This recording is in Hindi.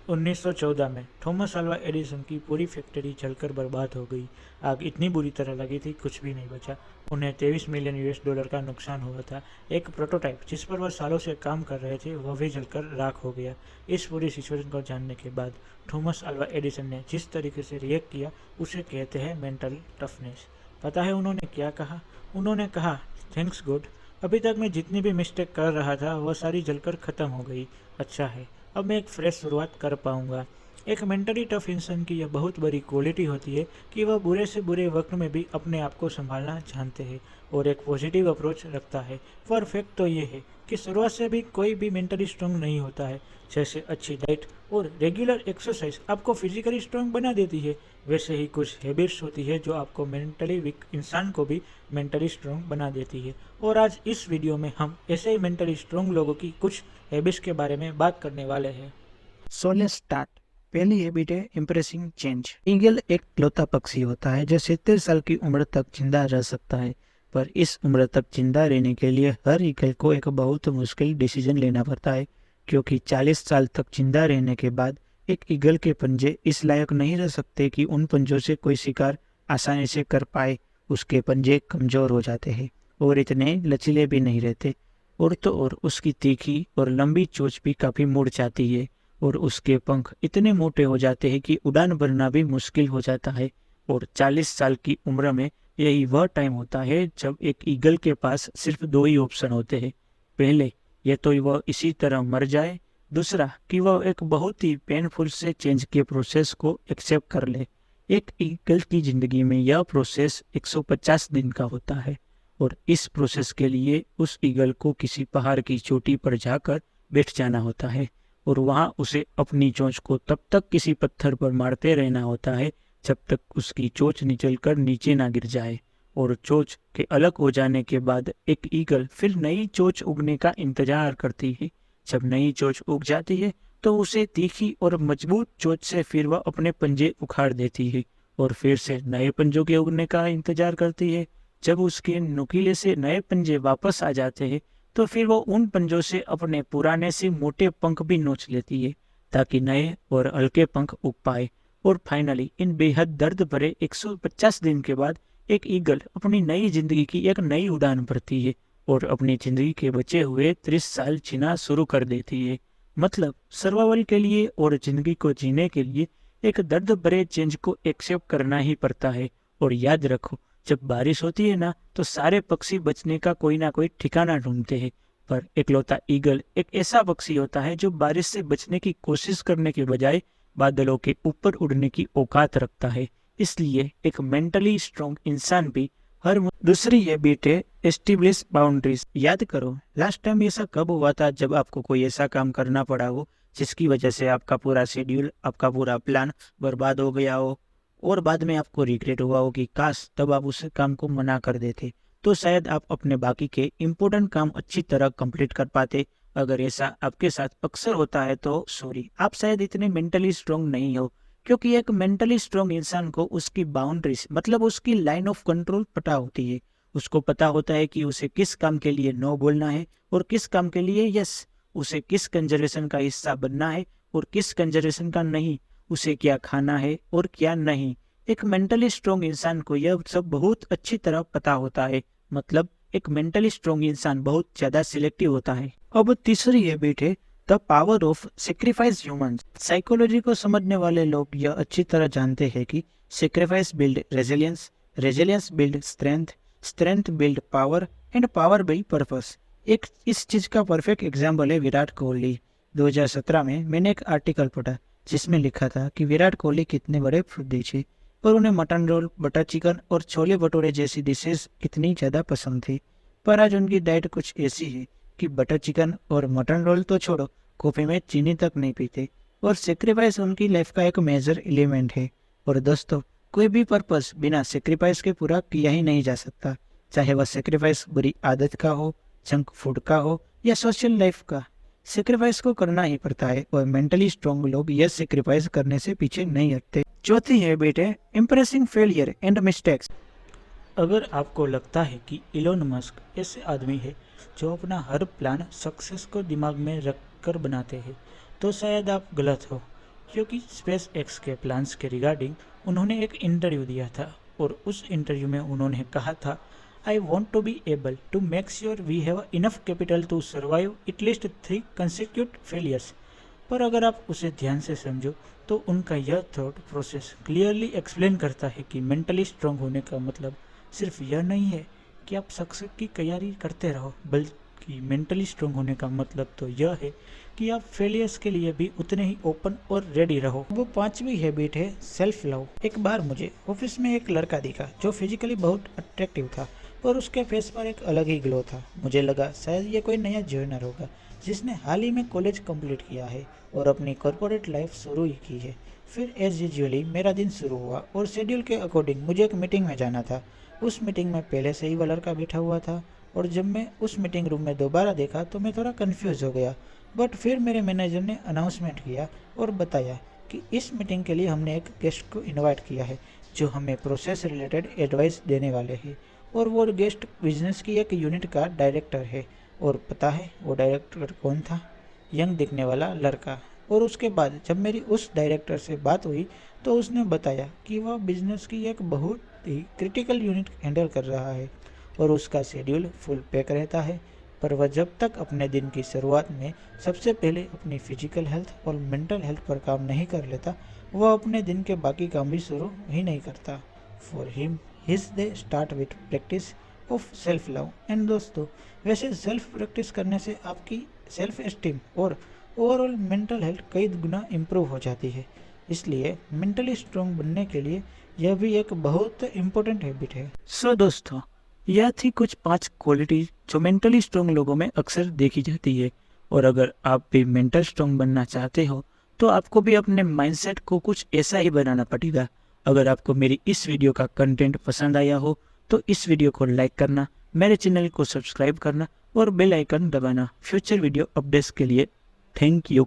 1914 में थॉमस अल्वा एडिसन की पूरी फैक्ट्री जलकर बर्बाद हो गई। आग इतनी बुरी तरह लगी थी, कुछ भी नहीं बचा। उन्हें 23 मिलियन यूएस डॉलर का नुकसान हुआ था। एक प्रोटोटाइप जिस पर वह सालों से काम कर रहे थे, वह भी जलकर राख हो गया। इस पूरी सिचुएशन को जानने के बाद थॉमस अल्वा एडिसन ने जिस तरीके से रिएक्ट किया, उसे कहते हैं मेंटल टफनेस। पता है उन्होंने क्या कहा? उन्होंने कहा, थैंक्स गॉड, अभी तक मैं जितनी भी मिस्टेक कर रहा था वह सारी जलकर ख़त्म हो गई। अच्छा है, अब मैं एक फ्रेश शुरुआत कर पाऊंगा। एक मेंटली टफ इंसान की यह बहुत बड़ी क्वालिटी होती है कि वह बुरे से बुरे वक्त में भी अपने आप को संभालना जानते हैं और एक पॉजिटिव अप्रोच रखता है। पर फैक्ट तो ये है कि शुरुआत से भी कोई भी मेंटली स्ट्रांग नहीं होता है। जैसे अच्छी डाइट और रेगुलर एक्सरसाइज आपको फिजिकली स्ट्रांग बना देती है, वैसे ही कुछ हैबिट्स होती है जो आपको मेंटली वीक इंसान को भी मेंटली स्ट्रांग बना देती है। और आज इस वीडियो में हम ऐसे ही मेंटली स्ट्रांग लोगों की कुछ हैबिट्स के बारे में बात करने वाले हैं। So let's start. पहली हैबिट है इम्प्रेसिंग चेंज। ईगल एक इकलौता पक्षी होता है जो 70 साल की उम्र तक जिंदा रह सकता है, पर इस उम्र तक जिंदा रहने के लिए हर ईगल को एक बहुत मुश्किल डिसीजन लेना पड़ता है, क्योंकि 40 साल तक जिंदा रहने के बाद एक ईगल के पंजे इस लायक नहीं रह सकते कि उन पंजों से कोई शिकार आसानी से कर पाए। उसके पंजे कमजोर हो जाते हैं और इतने लचीले भी नहीं रहते। और तो और उसकी तीखी और लंबी चोंच भी काफी मुड़ जाती है और उसके पंख इतने मोटे हो जाते हैं कि उड़ान भरना भी मुश्किल हो जाता है। और 40 साल की उम्र में यही वह टाइम होता है जब एक ईगल के पास सिर्फ दो ही ऑप्शन होते हैं। पहले, ये तो वह इसी तरह मर जाए, दूसरा कि वह एक बहुत ही पेनफुल से चेंज के प्रोसेस को एक्सेप्ट कर ले। एक ईगल की जिंदगी में यह प्रोसेस 150 दिन का होता है और इस प्रोसेस के लिए उस ईगल को किसी पहाड़ की चोटी पर जाकर बैठ जाना होता है और वहां उसे अपनी चोंच को तब तक किसी पत्थर पर मारते रहना होता है जब तक उसकी चोंच निचलकर नीचे ना गिर जाए। और चोंच के अलग हो जाने के बाद एक ईगल फिर नई चोंच उगने का इंतजार करती है। जब नई चोंच उग जाती है तो उसे तीखी और मजबूत चोंच से फिर वह अपने पंजे उखाड़ देती है और फिर से नए पंजों के उगने का इंतजार करती है। जब उसके नुकीले से नए पंजे वापस आ जाते हैं तो फिर वो उन पंजों से अपने पुराने से मोटे पंख भी नोच लेती है ताकि नए और हल्के पंख उग पाए। और फाइनली इन बेहद दर्द भरे 150 दिन के बाद एक ईगल अपनी नई जिंदगी की एक नई उड़ान भरती है और अपनी जिंदगी के बचे हुए 30 साल जीना शुरू कर देती है। मतलब सर्वाइवल के लिए और जिंदगी को जीने के लिए एक दर्द भरे चेंज को एक्सेप्ट करना ही पड़ता है। और याद रखो, जब बारिश होती है ना, तो सारे पक्षी बचने का कोई ना कोई ठिकाना ढूंढते हैं, पर इकलौता ईगल एक ऐसा पक्षी होता है जो बारिश से बचने की कोशिश करने के बजाय बादलों के ऊपर उड़ने की औकात रखता है। इसलिए एक मेंटली स्ट्रांग इंसान भी हर दूसरी हैबिट है एस्टेब्लिश बाउंड्रीज। याद करो, लास्ट टाइम ऐसा कब हुआ था जब आपको कोई ऐसा काम करना पड़ा हो जिसकी वजह से आपका पूरा शेड्यूल, आपका पूरा प्लान बर्बाद हो गया हो और बाद में आपको रिग्रेट हुआ हो कि काश तब आप उस काम को मना कर देते, तो शायद आप अपने बाकी के इम्पोर्टेंट काम अच्छी तरह कंप्लीट कर पाते। अगर ऐसा आपके साथ अक्सर होता है तो सॉरी, आप शायद इतने मेंटली स्ट्रांग नहीं हो, क्योंकि एक मेंटली स्ट्रांग इंसान को उसकी बाउंड्रीज मतलब उसकी लाइन ऑफ कंट्रोल पता होती है। उसको पता होता है कि उसे किस काम के लिए नो बोलना है और किस काम के लिए यस। उसे किस कंजर्वेशन का हिस्सा बनना है और किस कंजर्वेशन का नहीं। उसे क्या खाना है और क्या नहीं। एक मेंटली स्ट्रांग इंसान को यह सब बहुत अच्छी तरह पता होता है। मतलब एक मेंटली स्ट्रांग इंसान बहुत ज्यादा सिलेक्टिव होता है। अब तीसरी हैबिट है the power of sacrifice humans. Psychology को समझने वाले लोग यह अच्छी तरह जानते हैं कि sacrifice build resilience, resilience build strength, strength build power and power build purpose. एक इस चीज का परफेक्ट एग्जाम्पल है विराट कोहली। 2017 में मैंने एक आर्टिकल पढ़ा जिसमें लिखा था कि विराट कोहली कितने बड़े फुद्दी थे और उन्हें मटन रोल, बटर चिकन और छोले भटूरे जैसी डिशेस कितनी ज़्यादा पसंद थी। पर आज उनकी डाइट कुछ ऐसी है कि बटर चिकन और मटन रोल तो छोड़ो, कॉफी में चीनी तक नहीं पीते। और सेक्रीफाइस उनकी लाइफ का एक मेजर एलिमेंट है। और दोस्तों, कोई भी पर्पस बिना सेक्रीफाइस के पूरा किया ही नहीं जा सकता, चाहे वह सेक्रीफाइस बुरी आदत का हो, जंक फूड का हो या सोशल लाइफ का। सेक्रीफाइस को करना ही पड़ता है और मेंटली स्ट्रांग लोग यह सेक्रीफाइस करने से पीछे नहीं हटते। चौथी हैबिट है इम्प्रेसिंग फेलियर एंड मिस्टेक्स। अगर आपको लगता है कि इलोन मस्क ऐसे आदमी है जो अपना हर प्लान सक्सेस को दिमाग में रख कर बनाते हैं, तो शायद आप गलत हो। क्योंकि स्पेस एक्स के प्लान्स के रिगार्डिंग उन्होंने एक इंटरव्यू दिया था और उस इंटरव्यू में उन्होंने कहा था, I want to be able to make sure we have enough capital to survive at least 3 consecutive failures. पर अगर आप उसे ध्यान से समझो तो उनका यह थॉट प्रोसेस क्लियरली एक्सप्लेन करता है कि मेंटली स्ट्रांग होने का मतलब सिर्फ यह नहीं है कि आप सक्सेस की तैयारी करते रहो, बल्कि मेंटली स्ट्रांग होने का मतलब तो यह है कि आप फेलियर्स के लिए भी उतने ही ओपन और रेडी रहो। वो 5वीं हैबिट है सेल्फ लव। एक बार मुझे ऑफिस में एक लड़का दिखा जो फिजिकली बहुत अट्रैक्टिव था और उसके फेस पर एक अलग ही ग्लो था। मुझे लगा शायद ये कोई नया ज्वाइनर होगा जिसने हाल ही में कॉलेज कंप्लीट किया है और अपनी कॉर्पोरेट लाइफ शुरू ही की है। फिर एज यूजुअली मेरा दिन शुरू हुआ और शेड्यूल के अकॉर्डिंग मुझे एक मीटिंग में जाना था। उस मीटिंग में पहले से ही वो लड़का बैठा हुआ था और जब मैं उस मीटिंग रूम में दोबारा देखा तो मैं थोड़ा कंफ्यूज हो गया। बट फिर मेरे मैनेजर ने अनाउंसमेंट किया और बताया कि इस मीटिंग के लिए हमने एक गेस्ट को इनवाइट किया है जो हमें प्रोसेस रिलेटेड एडवाइस देने वाले हैं और वो गेस्ट बिजनेस की एक यूनिट का डायरेक्टर है। और पता है वो डायरेक्टर कौन था? यंग दिखने वाला लड़का। और उसके बाद जब मेरी उस डायरेक्टर से बात हुई तो उसने बताया कि वह बिजनेस की एक बहुत ही क्रिटिकल यूनिट हैंडल कर रहा है और उसका शेड्यूल फुल पैक रहता है। पर वह जब तक अपने दिन की शुरुआत में सबसे पहले अपनी फिजिकल हेल्थ और मेंटल हेल्थ पर काम नहीं कर लेता, वह अपने दिन के बाकी काम भी शुरू ही नहीं करता। For him his day start with practice of self love. And दोस्तों, वैसे सेल्फ प्रैक्टिस करने से आपकी सेल्फ एस्टीम और ओवरऑल मेंटल हेल्थ कई गुना इम्प्रूव हो जाती है। इसलिए मेंटली स्ट्रांग बनने के लिए यह भी एक बहुत इम्पोर्टेंट हैबिट है। सो दोस्तों, यह थी कुछ 5 क्वालिटीज जो मेंटली स्ट्रांग लोगों में अक्सर देखी जाती है। और अगर आप भी मेंटल स्ट्रांग बनना चाहते हो तो आपको भी अपने माइंडसेट को कुछ ऐसा ही बनाना पड़ेगा। अगर आपको मेरी इस वीडियो का कंटेंट पसंद आया हो तो इस वीडियो को लाइक करना, मेरे चैनल को सब्सक्राइब करना और बेल आइकन दबाना फ्यूचर वीडियो अपडेट्स के लिए। Thank you.